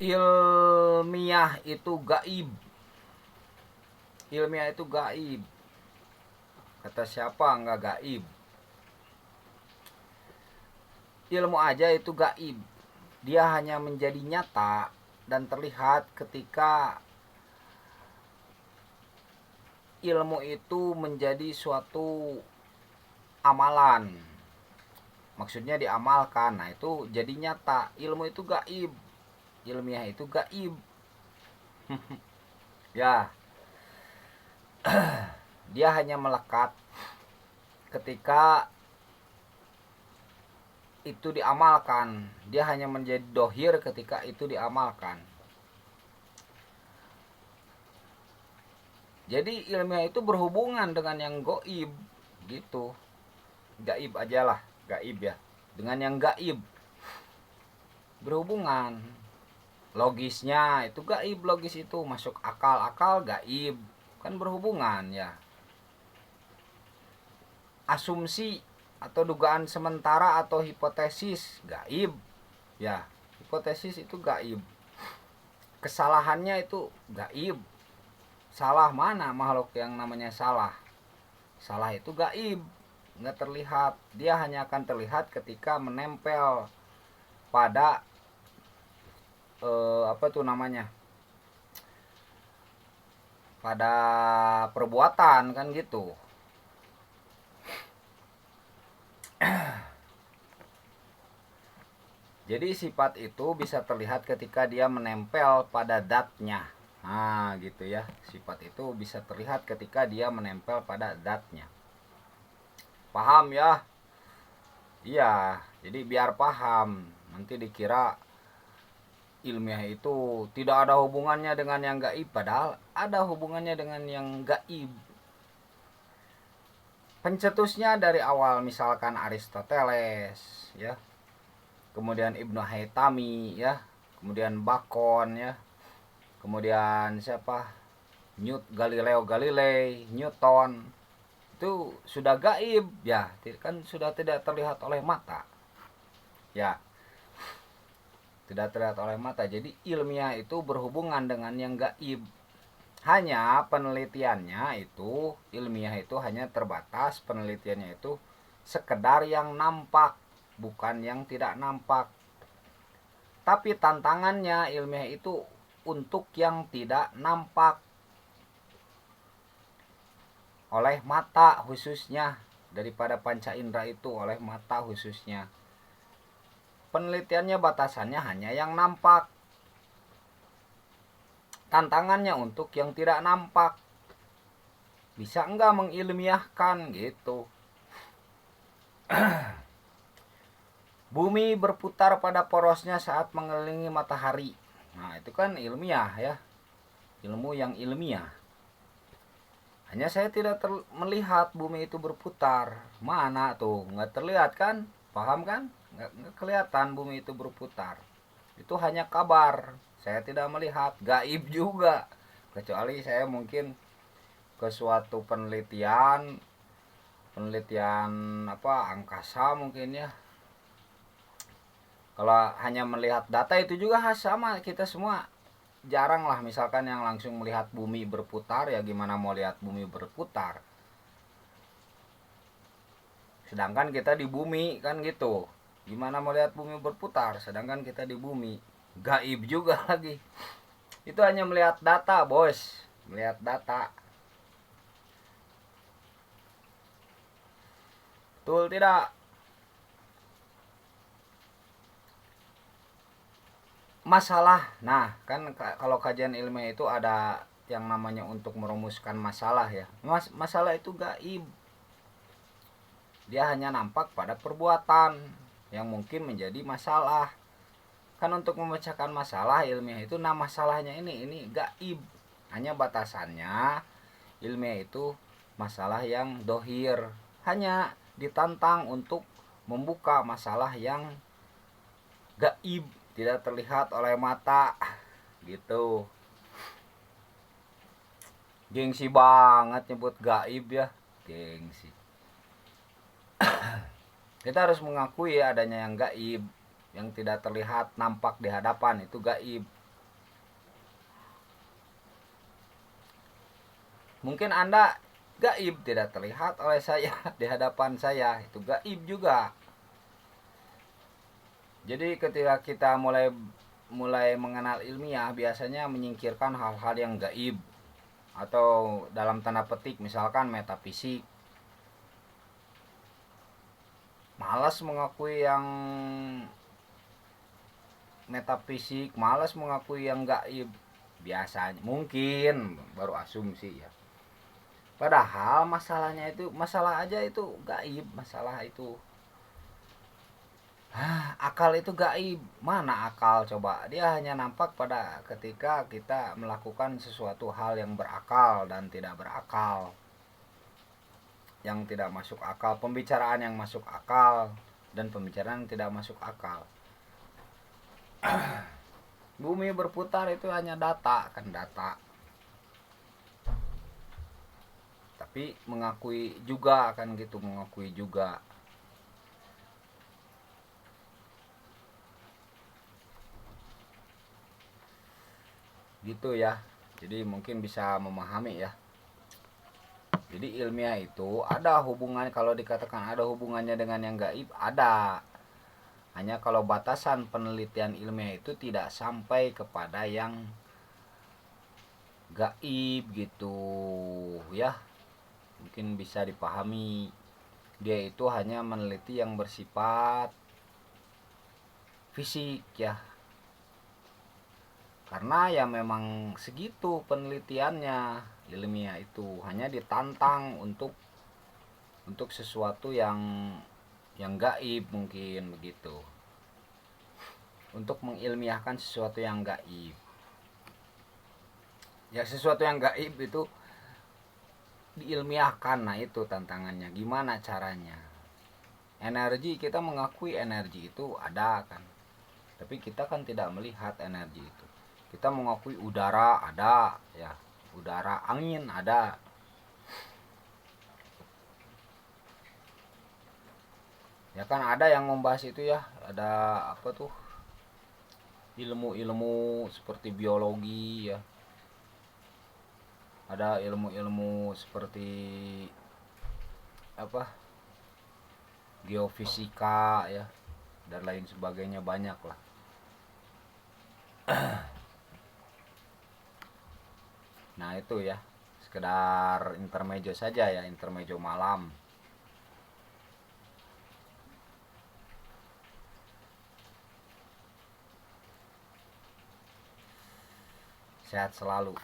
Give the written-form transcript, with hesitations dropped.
Ilmiah itu gaib. Ilmiah itu gaib. Kata siapa nggak gaib? Ilmu aja itu gaib. Dia hanya menjadi nyata dan terlihat ketika ilmu itu menjadi suatu amalan. Maksudnya diamalkan. Nah, itu jadi nyata. Ilmu itu gaib. Ilmiah itu gaib. Ya, dia hanya melekat ketika itu diamalkan. Dia hanya menjadi dohir ketika itu diamalkan. Jadi ilmiah itu berhubungan dengan yang goib gitu. Gaib aja lah, gaib ya. Dengan yang gaib berhubungan. Logisnya itu gaib, logis itu masuk akal gaib, kan berhubungan ya. Asumsi atau dugaan sementara atau hipotesis gaib ya. Hipotesis itu gaib. Kesalahannya itu gaib. Salah mana makhluk yang namanya salah? Salah itu gaib, nggak terlihat. Dia hanya akan terlihat ketika menempel pada apa tuh namanya, pada perbuatan kan gitu. Jadi sifat itu bisa terlihat ketika dia menempel pada zatnya. Nah gitu ya. Sifat itu bisa terlihat ketika dia menempel pada zatnya. Paham ya? Iya. Jadi biar paham. Nanti dikira ilmiah itu tidak ada hubungannya dengan yang gaib. Padahal ada hubungannya dengan yang gaib. Pencetusnya dari awal misalkan Aristoteles ya. Kemudian Ibnu Haytami ya, kemudian Bacon ya, kemudian siapa, Galileo Galilei, Newton, itu sudah gaib ya, kan sudah tidak terlihat oleh mata ya, tidak terlihat oleh mata. Jadi ilmiah itu berhubungan dengan yang gaib. Hanya penelitiannya itu, ilmiah itu hanya terbatas, penelitiannya itu sekedar yang nampak, bukan yang tidak nampak. Tapi tantangannya ilmiah itu untuk yang tidak nampak oleh mata khususnya, daripada panca indera itu oleh mata khususnya. Penelitiannya batasannya hanya yang nampak. Tantangannya untuk yang tidak nampak. Bisa enggak mengilmiahkan gitu. Bumi berputar pada porosnya saat mengelilingi matahari. Nah, itu kan ilmiah ya. Ilmu yang ilmiah. Hanya saya tidak melihat bumi itu berputar. Mana tuh? Nggak terlihat kan? Paham kan? Nggak kelihatan bumi itu berputar. Itu hanya kabar. Saya tidak melihat. Gaib juga. Kecuali saya mungkin ke suatu penelitian. Penelitian apa? Angkasa mungkin ya. Kalau hanya melihat data itu juga sama, kita semua jarang lah misalkan yang langsung melihat bumi berputar, ya gimana mau lihat bumi berputar. Sedangkan kita di bumi kan gitu. Gimana mau lihat bumi berputar sedangkan kita di bumi. Gaib juga lagi. Itu hanya melihat data, bos. Melihat data. Betul tidak? Masalah. Nah, kan kalau kajian ilmiah itu ada yang namanya untuk merumuskan masalah ya. Masalah itu gaib. Dia hanya nampak pada perbuatan yang mungkin menjadi masalah. Kan untuk memecahkan masalah ilmiah itu, nah masalahnya ini gaib. Hanya batasannya ilmiah itu masalah yang dohir. Hanya ditantang untuk membuka masalah yang gaib, tidak terlihat oleh mata gitu. Gengsi banget nyebut gaib ya, gengsi. Kita harus mengakui adanya yang gaib, yang tidak terlihat nampak di hadapan, itu gaib. Mungkin Anda gaib, tidak terlihat oleh saya di hadapan saya, itu gaib juga. Jadi ketika kita mulai mengenal ilmiah, biasanya menyingkirkan hal-hal yang gaib atau dalam tanda petik misalkan metafisik. Malas mengakui yang metafisik, malas mengakui yang gaib. Biasanya mungkin baru asumsi ya. Padahal masalahnya itu, masalah aja itu gaib, masalah itu. Akal itu gaib. Mana akal coba? Dia hanya nampak pada ketika kita melakukan sesuatu hal yang berakal dan tidak berakal. Yang tidak masuk akal, pembicaraan yang masuk akal dan pembicaraan yang tidak masuk akal. Bumi berputar itu hanya data, kan data. Tapi mengakui juga kan gitu, mengakui juga. Gitu ya. Jadi mungkin bisa memahami ya. Jadi ilmiah itu ada hubungan, kalau dikatakan ada hubungannya dengan yang gaib, ada. Hanya kalau batasan penelitian ilmiah itu tidak sampai kepada yang gaib gitu ya. Mungkin bisa dipahami. Dia itu hanya meneliti yang bersifat fisik ya. Karena ya memang segitu penelitiannya, ilmiah itu hanya ditantang untuk sesuatu yang gaib mungkin begitu, untuk mengilmiahkan sesuatu yang gaib. Ya sesuatu yang gaib itu diilmiahkan, nah itu tantangannya, gimana caranya. Energi, kita mengakui energi itu ada kan, tapi kita kan tidak melihat energi itu. Kita mengakui udara ada ya, udara, angin ada. Ya kan ada yang membahas itu ya, ada apa tuh, ilmu-ilmu seperti biologi ya, ada ilmu-ilmu seperti apa, geofisika ya, dan lain sebagainya, banyak lah. Nah itu ya, sekedar intermezzo saja ya, intermezzo malam. Sehat selalu.